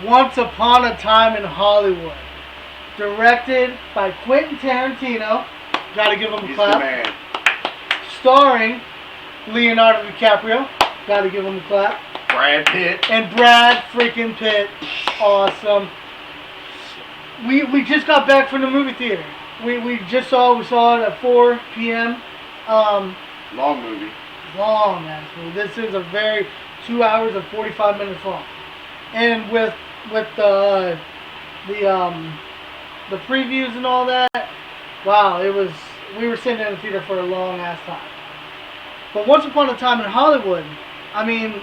Once Upon a Time in Hollywood. Directed by Quentin Tarantino. Gotta give him a He's clap. the man. Starring Leonardo DiCaprio. Gotta give him a clap. Brad Pitt. And Brad freaking Pitt. Awesome. We just got back from the movie theater. We saw it at 4 p.m. Long movie. Long ass movie. This is a very 2 hours and 45 minutes long. And with the previews and all that, wow, we were sitting in the theater for a long ass time. But Once Upon a Time in Hollywood, I mean,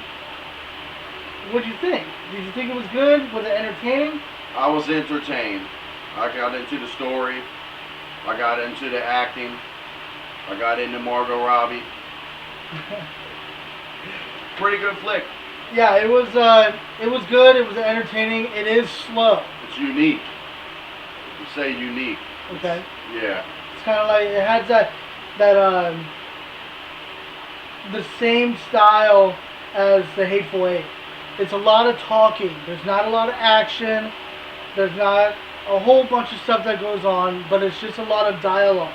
what'd you think? Did you think it was good? Was it entertaining? I was entertained. I got into the story. I got into the acting. I got into Margot Robbie. Pretty good flick. Yeah, it was good. It was entertaining. It is slow. It's unique. You say unique. Okay. Yeah. It's kind of like it has that the same style as The Hateful Eight. It's a lot of talking. There's not a lot of action. There's not a whole bunch of stuff that goes on, but it's just a lot of dialogue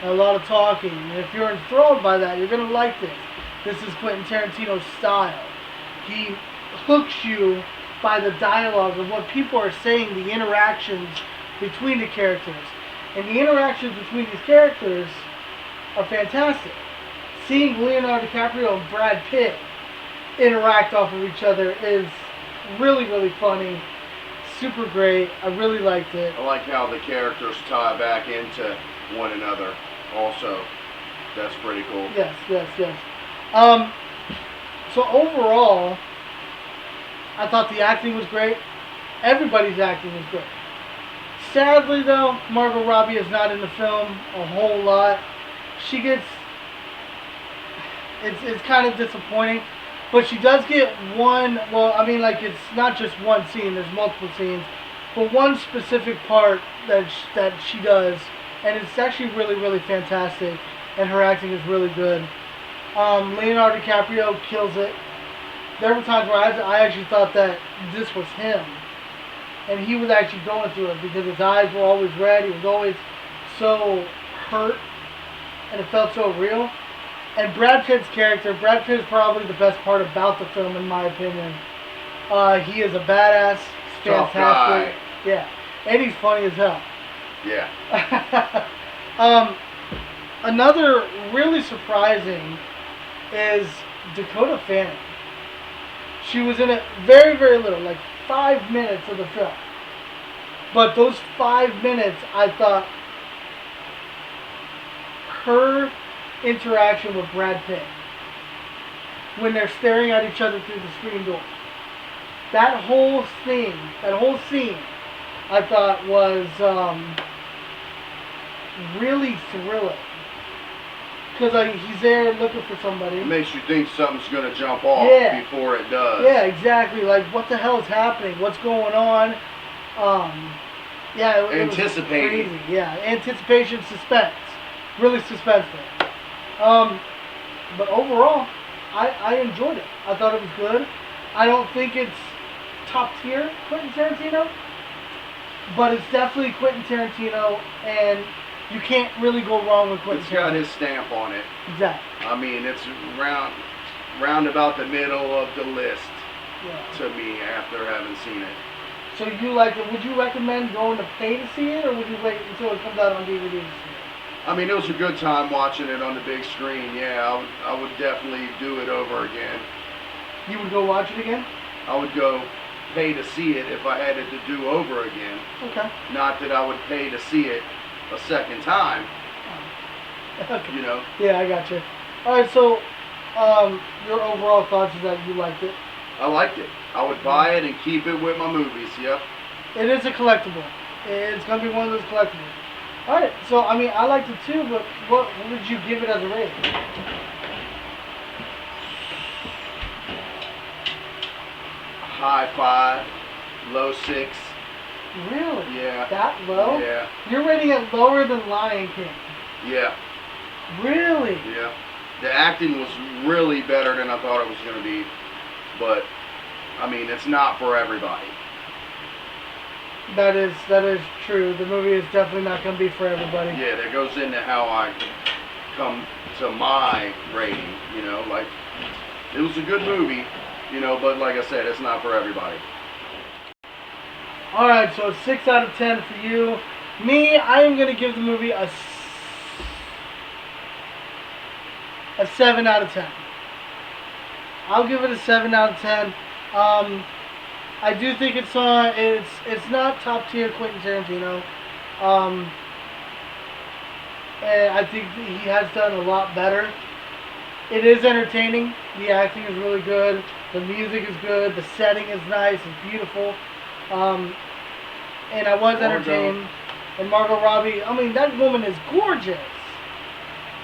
and a lot of talking. And if you're enthralled by that, you're going to like this. This is Quentin Tarantino's style. He hooks you by the dialogue of what people are saying, the interactions between the characters. And the interactions between these characters are fantastic. Seeing Leonardo DiCaprio and Brad Pitt interact off of each other is really, really funny. Super great. I really liked it. I like how the characters tie back into one another also. That's pretty cool. Yes. So overall, I thought the acting was great. Everybody's acting was great. Sadly, though, Margot Robbie is not in the film a whole lot. She gets... It's kind of disappointing. But she does get one... Well, I mean, like, it's not just one scene. There's multiple scenes. But one specific part that she does. And it's actually really, really fantastic. And her acting is really good. Leonardo DiCaprio kills it. There were times where I actually thought that this was him. And he was actually going through it because his eyes were always red. He was always so hurt. And it felt so real. And Brad Pitt's character, Brad Pitt is probably the best part about the film in my opinion. He is a badass. He's Tough fantastic. guy. Yeah. And he's funny as hell. Yeah. Another really surprising is Dakota Fanning. She was in it very, very little, like 5 minutes of the film. But those 5 minutes, I thought her interaction with Brad Pitt, when they're staring at each other through the screen door, that whole scene, I thought was really thrilling. Because he's there looking for somebody. It makes you think something's going to jump off before it does. Yeah, exactly. Like, what the hell is happening? What's going on? Yeah, it anticipating. Was crazy. Yeah, anticipation, suspense. Really suspenseful. But overall, I enjoyed it. I thought it was good. I don't think it's top tier Quentin Tarantino, but it's definitely Quentin Tarantino, and you can't really go wrong with Quentin Tarantino. It's got his stamp on it. Exactly. I mean, it's round about the middle of the list to me after having seen it. So you like it? Would you recommend going to pay to see it, or would you wait until it comes out on DVD to see it? I mean, it was a good time watching it on the big screen. Yeah, I would definitely do it over again. You would go watch it again? I would go pay to see it if I had it to do over again. Okay. Not that I would pay to see it a second time. Okay. You know? Yeah, I got you. All right, so your overall thoughts is that you liked it? I liked it. I would buy it and keep it with my movies, yep. It is a collectible. It's going to be one of those collectibles. All right, so, I mean, I liked it too, but what would you give it as a rating? High 5, low 6. Really? Yeah. That low? Yeah. You're rating it lower than Lion King? Yeah. Really? Yeah. The acting was really better than I thought it was going to be, but, I mean, it's not for everybody. That is true. The movie is definitely not going to be for everybody. Yeah, that goes into how I come to my rating. Like it was a good movie, but like I said, it's not for everybody. All right, so 6 out of 10 for you. Me, I am going to give the movie a 7 out of 10. I'll give it a 7 out of 10. I do think it's not top tier Quentin Tarantino. And I think he has done a lot better. It is entertaining. The acting is really good. The music is good. The setting is nice. It's beautiful. And I was entertained. And Margot Robbie, I mean, that woman is gorgeous.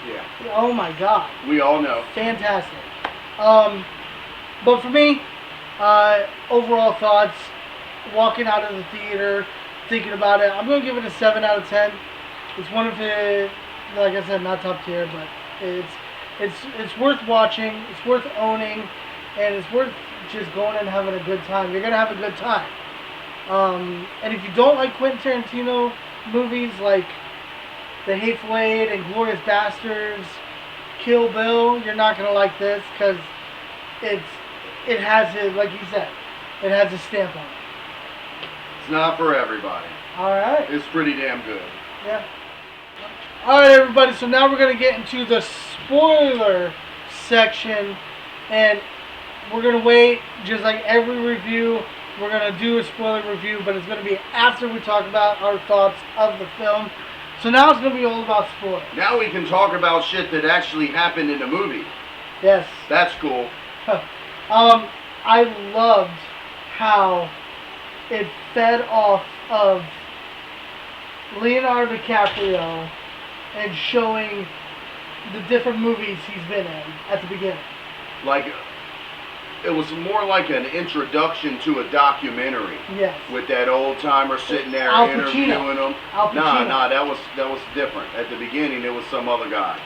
Yeah. Oh my God. We all know. Fantastic. But for me, overall thoughts, walking out of the theater, thinking about it, I'm going to give it a 7 out of 10. It's one of the, like I said, not top tier, but it's worth watching, it's worth owning, and it's worth just going and having a good time. You're going to have a good time. And if you don't like Quentin Tarantino movies like The Hateful Eight and Glorious Bastards, Kill Bill, you're not going to like this because it has his, like you said, it has a stamp on it. It's not for everybody. Alright. It's pretty damn good. Yeah. Alright, everybody, so now we're going to get into the spoiler section, and we're going to wait, just like every review, we're going to do a spoiler review, but it's going to be after we talk about our thoughts of the film. So now it's going to be all about spoilers. Now we can talk about shit that actually happened in the movie. Yes. That's cool. I loved how it fed off of Leonardo DiCaprio and showing the different movies he's been in at the beginning. Like, it was more like an introduction to a documentary. Yes. With that old timer sitting there Al interviewing Pacino. him. Al Pacino. Nah, that was different. At the beginning, it was some other guy,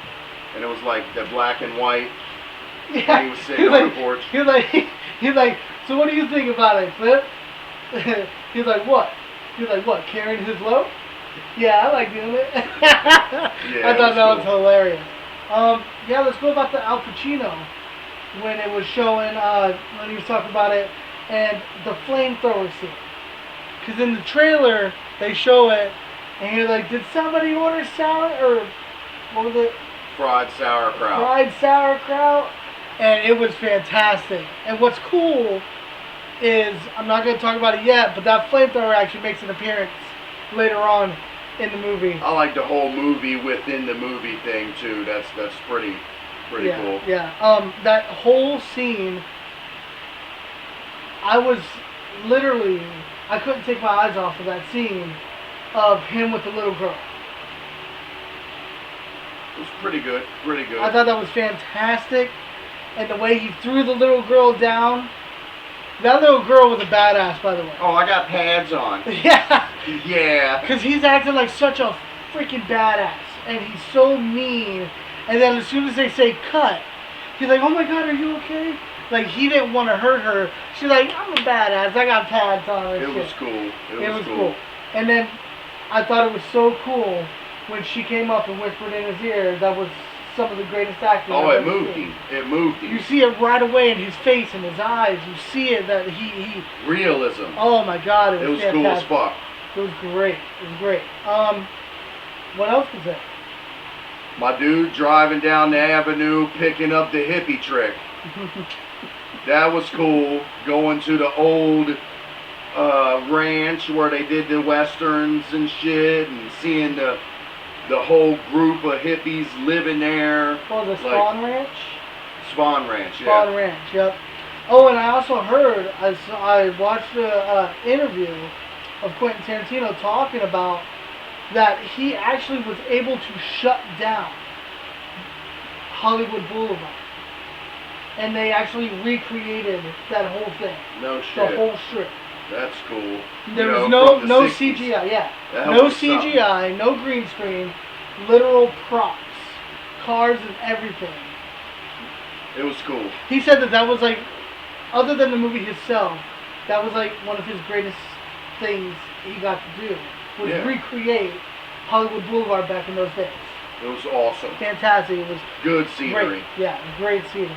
and it was like the black and white. Yeah. And he was sitting on the porch. He's like, so what do you think about it, Flip? He's like, what? He's like, what? Carrying his load? Yeah, I like doing it. I thought that was hilarious. Yeah, let's go about the Al Pacino when it was showing, when he was talking about it, and the flamethrower scene. Because in the trailer, they show it, and you're like, did somebody order salad, or what was it? Fried sauerkraut. Fried sauerkraut. And it was fantastic. And what's cool is, I'm not going to talk about it yet, but that flamethrower actually makes an appearance later on in the movie. I like the whole movie within the movie thing too. That's pretty cool. Yeah. That whole scene, I couldn't take my eyes off of that scene of him with the little girl. It was pretty good. I thought that was fantastic. And the way he threw the little girl down. That little girl was a badass, by the way. Oh, I got pads on. Yeah. Yeah. Because he's acting like such a freaking badass. And he's so mean. And then as soon as they say cut, he's like, oh my God, are you okay? Like, he didn't want to hurt her. She's like, I'm a badass. I got pads on and shit. It was cool. It was cool. And then I thought it was so cool when she came up and whispered in his ear. That was some of the greatest acting Oh, I've it ever moved seen. him. It moved him. You see it right away in his face and his eyes. You see it that he Realism. oh my God, it was fantastic. Cool as fuck. It was great. It was great. What else was there? My dude driving down the avenue picking up the hippie trick. That was cool. Going to the old ranch where they did the westerns and shit, and seeing the whole group of hippies living there. Oh, the Spawn Ranch? Spawn Ranch, yeah. Spawn Ranch, yep. Oh, and I also heard, I watched an interview of Quentin Tarantino talking about that he actually was able to shut down Hollywood Boulevard. And they actually recreated that whole thing. No shit. The whole strip. That's cool. There was no 60s. CGI, yeah. That No was CGI, no green screen, literal props, cars and everything. It was cool. He said that was like, other than the movie itself, that was like one of his greatest things he got to do was Yeah. recreate Hollywood Boulevard back in those days. It was awesome. Fantastic. It was Good scenery. great. Yeah, great scenery.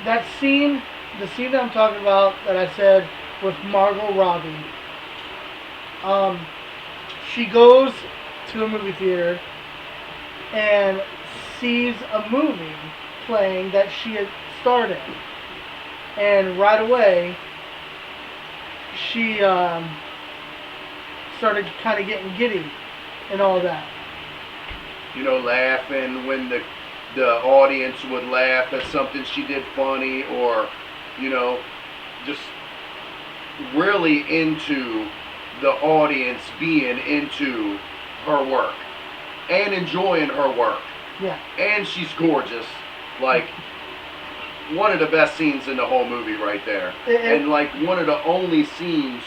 That scene, the scene that I'm talking about that I said with Margot Robbie. She goes to a movie theater and sees a movie playing that she had starred in. And right away, she started kind of getting giddy and all that. You know, laughing when the audience would laugh at something she did funny, or, you know, just really into the audience being into her work and enjoying her work. Yeah. And she's gorgeous. Like, one of the best scenes in the whole movie right there. And like one of the only scenes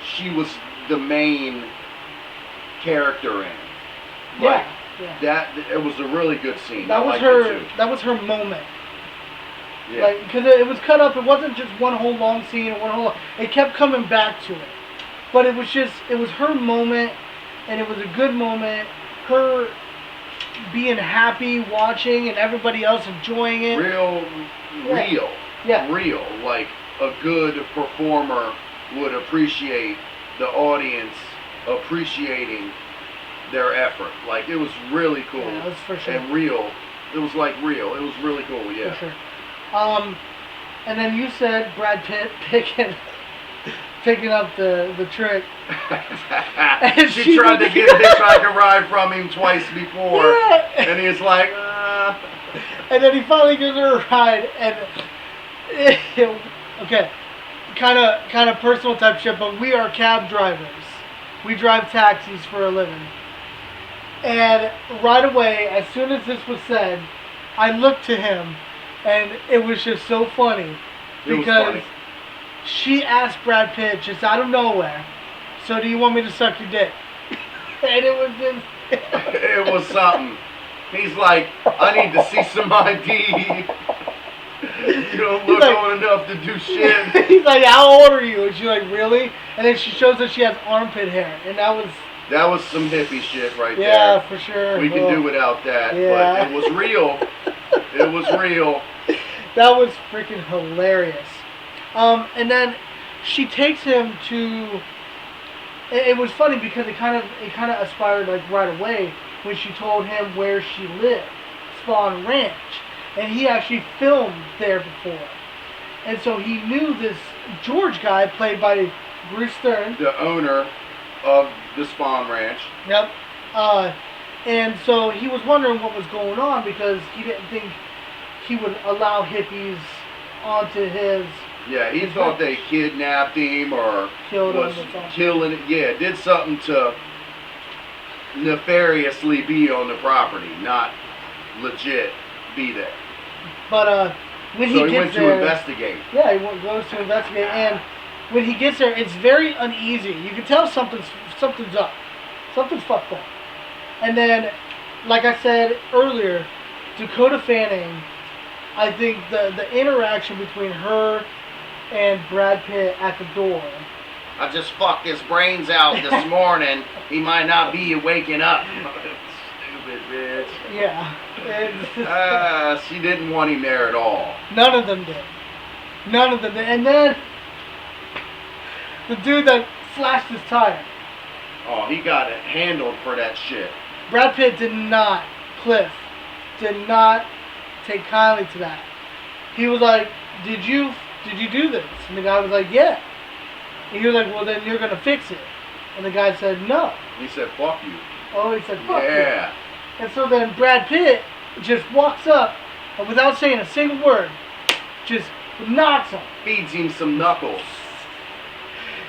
she was the main character in. Like, yeah. it was a really good scene. That was her. That was her moment. Yeah. Like, because it was cut up. It wasn't just one whole long scene. It kept coming back to it. But it was her moment, and it was a good moment. Her being happy watching, and everybody else enjoying it. Real. Yeah. Real. Like a good performer would appreciate the audience appreciating their effort. Like, it was really cool. Yeah, that's for sure. And real. It was like real. It was really cool. Yeah. For sure. And then you said Brad Pitt picking up the trick. she tried to get a hitchhiker ride from him twice before, yeah. And he was like, And then he finally gives her a ride, and okay, kind of personal type shit, but we are cab drivers. We drive taxis for a living. And right away, as soon as this was said, I looked to him, and it was just so funny. Because she asked Brad Pitt just out of nowhere, "So do you want me to suck your dick?" And it was just... it was something. He's like, "I need to see some ID. You don't look old enough to do shit." He's like, "How old are you?" And she's like, "Really?" And then she shows that she has armpit hair, and that was some hippie shit right there. Yeah, for sure. We can do without that, yeah. But it was real. It was real. That was freaking hilarious. And then she takes him to. It was funny because it kind of aspired like right away when she told him where she lived, Spawn Ranch, and he actually filmed there before, and so he knew this George guy played by Bruce Stern, the owner of the Spawn Ranch. Yep. And so he was wondering what was going on because he didn't think he would allow hippies onto his. Yeah, he thought they kidnapped him or was killing it. Yeah, did something to nefariously be on the property, not legit be there. But when he went there, to investigate. Yeah, he goes to investigate, and when he gets there, it's very uneasy. You can tell something's up, something's fucked up. And then, like I said earlier, Dakota Fanning, I think the interaction between her and Brad Pitt at the door. "I just fucked his brains out this morning. He might not be waking up." Stupid bitch. Yeah. She didn't want him there at all. None of them did. And then the dude that slashed his tire. Oh, he got it handled for that shit. Brad Pitt Cliff did not take kindly to that. He was like, Did you do this?" And the guy was like, "Yeah." And he was like, "Well, then you're gonna fix it." And the guy said, "No." He said, "Fuck you." Oh, he said, "Fuck you." Yeah. And so then Brad Pitt just walks up and without saying a single word, just knocks him. Feeds him some knuckles.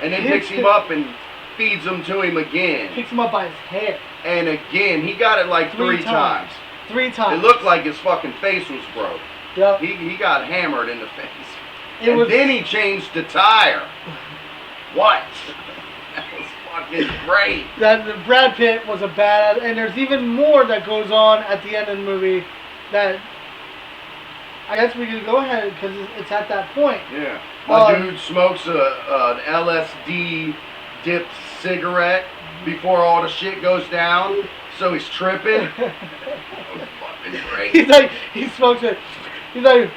And then picks him up and feeds them to him again. Picks him up by his hair. And again, he got it like three times. 3 times. It looked like his fucking face was broke. Yep. He got hammered in the face. Then he changed the tire. What? That was fucking great. That Brad Pitt was a badass, and there's even more that goes on at the end of the movie that I guess we can go ahead because it's at that point. Yeah. My dude smokes an LSD dipped cigarette before all the shit goes down, so he's tripping. That was fucking great. He's like, he smokes it. He's like,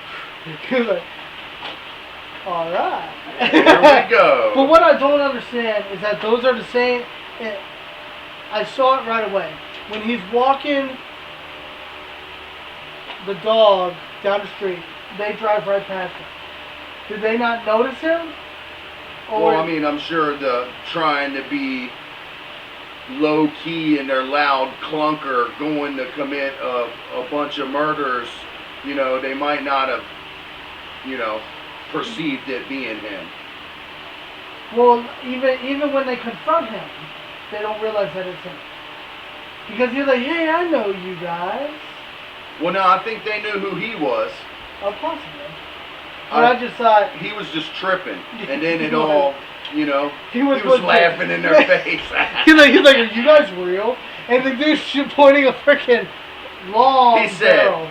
all right. Here we go. But what I don't understand is that those are the same. I saw it right away when he's walking the dog down the street. They drive right past him. Did they not notice him? Or Well, I mean, I'm sure the trying to be low key in their loud clunker going to commit a bunch of murders, you know, they might not have, you know, perceived it being him. Well, even when they confront him, they don't realize that it's him. Because he's like, hey, I know you guys. Well, no, I think they knew who he was. Oh, possibly. But I just thought... He was just tripping. And then it all, you know, he was laughing in their face. he's like, are you guys real? And the dude's pointing a freaking long barrel.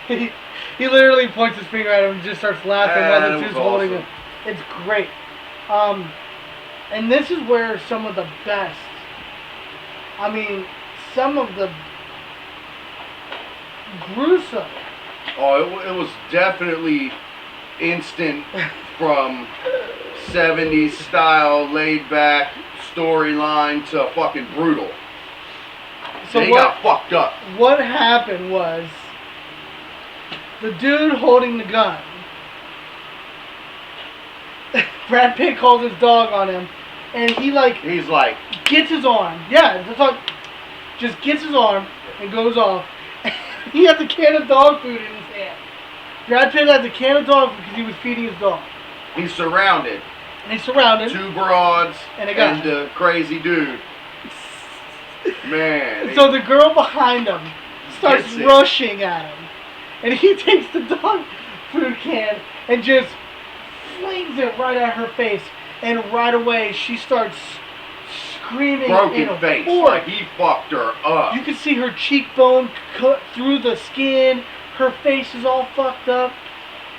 He literally points his finger at him and just starts laughing while the dude's holding him. It's great. And this is where some of the best, I mean, some of the gruesome. Oh, it was definitely instant from 70s style, laid back storyline to fucking brutal. So they got fucked up. What happened was the dude holding the gun. Brad Pitt calls his dog on him, and he's like gets his arm. Yeah, just gets his arm and goes off. He had the can of dog food in his hand. Brad Pitt had the can of dog food because he was feeding his dog. He's surrounded. And he's surrounded. 2 broads and a guy. And the crazy dude. Man. So the girl behind him starts rushing at him. And he takes the dog food can and just flings it right at her face. And right away she starts screaming broken in face, horror. like he fucked her up. You can see her cheekbone cut through the skin. Her face is all fucked up.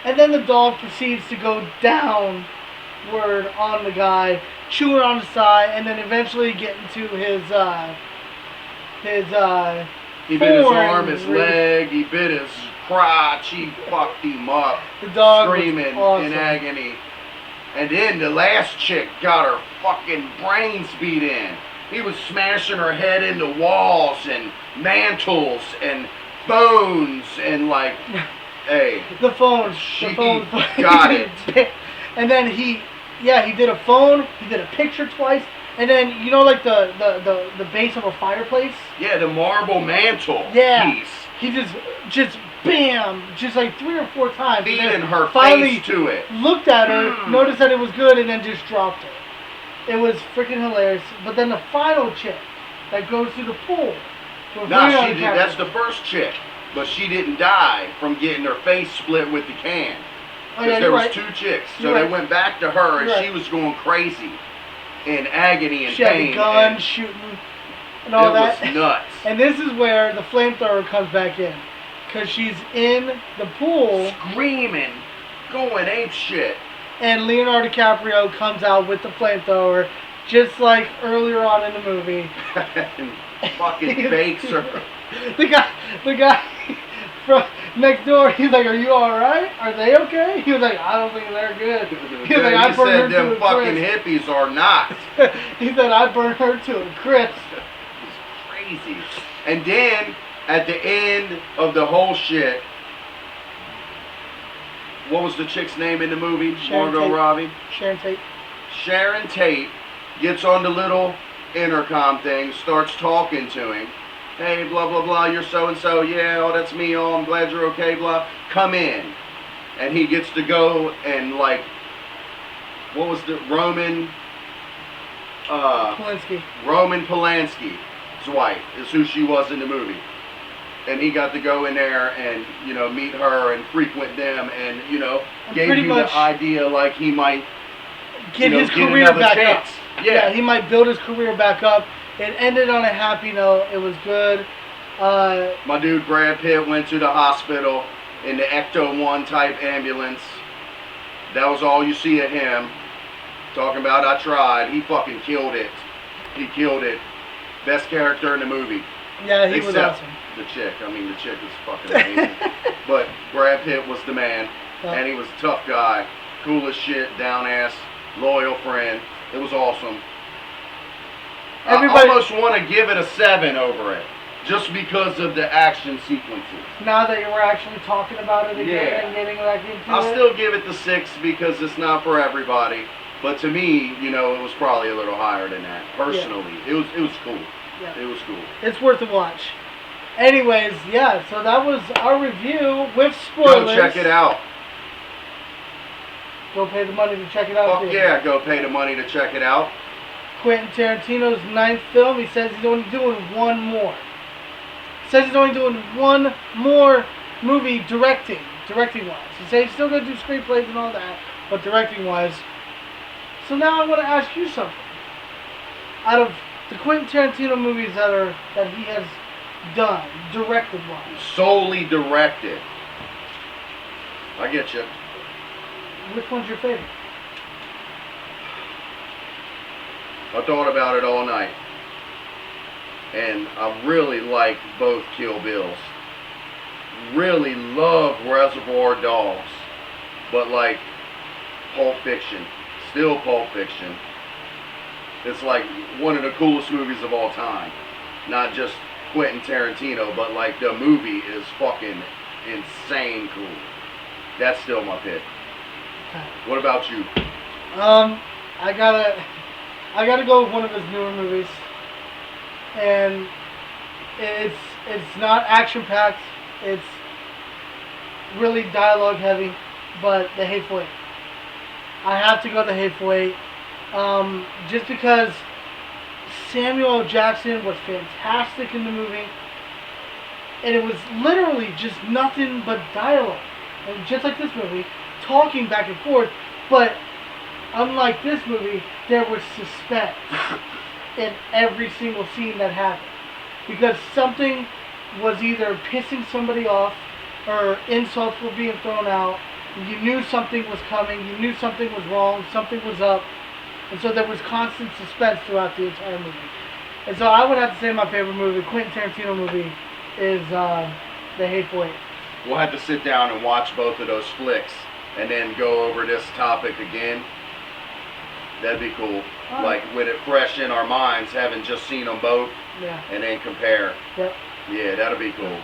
And then the dog proceeds to go downward on the guy, chewing on his thigh, and then eventually getting to his he bit his arm, his leg, he bit his crotch, he fucked him up. The dog screaming was awesome. in agony. And then the last chick got her fucking brains beat in. He was smashing her head into walls and mantles and phones and like, hey. The phone. She got it. And then he did a phone, he did a picture twice, and then, you know, like the base of a fireplace? Yeah, the marble mantle piece. He just bam, just like 3 or 4 times. Feeding her finally face to it. Looked at her, noticed that it was good, and then just dropped it. It was freaking hilarious. But then the final chick that goes through the pool. That's the first chick. But she didn't die from getting her face split with the can. Because there was 2 chicks. So they went back to her, and she was going crazy in agony and pain. She had a gun shooting and all that. It was nuts. And this is where the flamethrower comes back in. Because she's in the pool. Screaming, going ape shit. And Leonardo DiCaprio comes out with the flamethrower, just like earlier on in the movie. And fucking bakes her. The guy from next door, he's like, are you alright? Are they okay? He was like, I don't think they're good. He was like, I burned her to a fucking crisp. hippies are not. He said, I burned her to a crisp. It's crazy. And then, at the end of the whole shit, what was the chick's name in the movie? Margot Robbie? Sharon Tate. Sharon Tate gets on the little intercom thing, starts talking to him. Hey, blah, blah, blah, you're so-and-so. Yeah, oh, that's me. Oh, I'm glad you're okay, blah. Come in. And he gets to go and, like, what was the Roman Polanski's wife is who she was in the movie. And he got to go in there and, you know, meet her and frequent them and, you know, gave you the idea like he might get his career back up. Yeah, he might build his career back up. It ended on a happy note. It was good. My dude Brad Pitt went to the hospital in the Ecto-1 type ambulance. That was all you see of him. Talking about I tried. He fucking killed it. He killed it. Best character in the movie. Yeah, he was Except awesome. the chick. I mean, the chick was fucking amazing. But Brad Pitt was the man. Yeah. And he was a tough guy. Cool as shit. Down ass. Loyal friend. It was awesome. Everybody, I almost want to give it a 7 over it. Just because of the action sequences. now that you were actually talking about it again Yeah. and getting back into I'll it. still give it the 6 because it's not for everybody. But to me, you know, it was probably a little higher than that. Personally, it was cool. Yeah. It was cool. It's worth a watch. Anyways, yeah, so that was our review with spoilers. Go check it out. Go pay the money to check it out. Fuck yeah, go pay the money to check it out. Quentin Tarantino's 9th film. He says he's only doing one more. He says he's only doing one more movie directing wise. He says he's still going to do screenplays and all that, but directing wise. So now I want to ask you something. Out of the Quentin Tarantino movies that he has done, directed wise, Solely directed. I get you. which one's your favorite? I thought about it all night. And I really like both Kill Bills. Really love Reservoir Dogs. But like Pulp Fiction. Still Pulp Fiction. It's like one of the coolest movies of all time. Not just Quentin Tarantino, but like the movie is fucking insane cool. That's still my pick. Okay. What about you? I gotta go with one of his newer movies, and it's not action packed. It's really dialogue heavy, but The Hateful Eight. I have to go The Hateful Eight, just because Samuel L. Jackson was fantastic in the movie, and it was literally just nothing but dialogue, and just like this movie, talking back and forth, but unlike this movie, there was suspense in every single scene that happened. Because something was either pissing somebody off or insults were being thrown out. You knew something was coming. You knew something was wrong. Something was up. And so there was constant suspense throughout the entire movie. And so I would have to say my favorite movie, Quentin Tarantino movie, is The Hateful Eight. We'll have to sit down and watch both of those flicks and then go over this topic again. That'd be cool. All Like with it fresh in our minds, having just seen them both, Yeah. and then compare. Yep. Yeah, that'll be cool.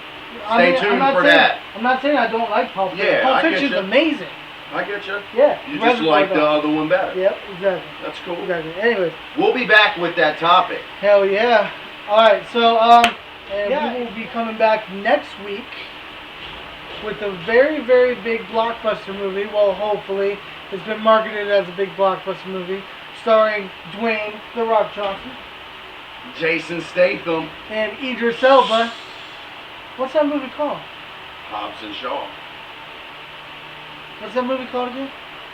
I mean, Stay tuned I'm not for saying, that. I'm not saying I don't like Pulp Fiction. Yeah, Pulp I get Fiction's you. amazing. I get you. Yeah. You just like the other one better. Yep, exactly. That's cool. Exactly. Anyways, We'll be back with that topic. hell yeah. Alright, so we will be coming back next week with a very, very big blockbuster movie. Well, hopefully. It's been marketed as a big blockbuster movie. Starring Dwayne The Rock Johnson Jason Statham, and Idris Elba. What's that movie called? Hobbs and Shaw. What's that movie called again?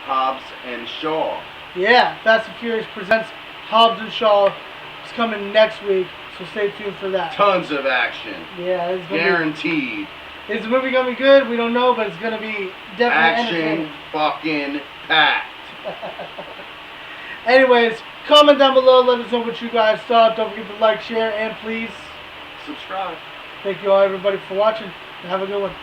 Hobbs and Shaw. Yeah, Fast and Furious presents Hobbs and Shaw. It's coming next week, so stay tuned for that. Tons of action. Yeah, it's gonna Guaranteed. Is the movie gonna be good? We don't know, but it's gonna be definitely Action entertaining. fucking packed. Anyways, comment down below. Let us know what you guys thought. Don't forget to like, share, and please Subscribe. thank you all, everybody, for watching. And have a good one.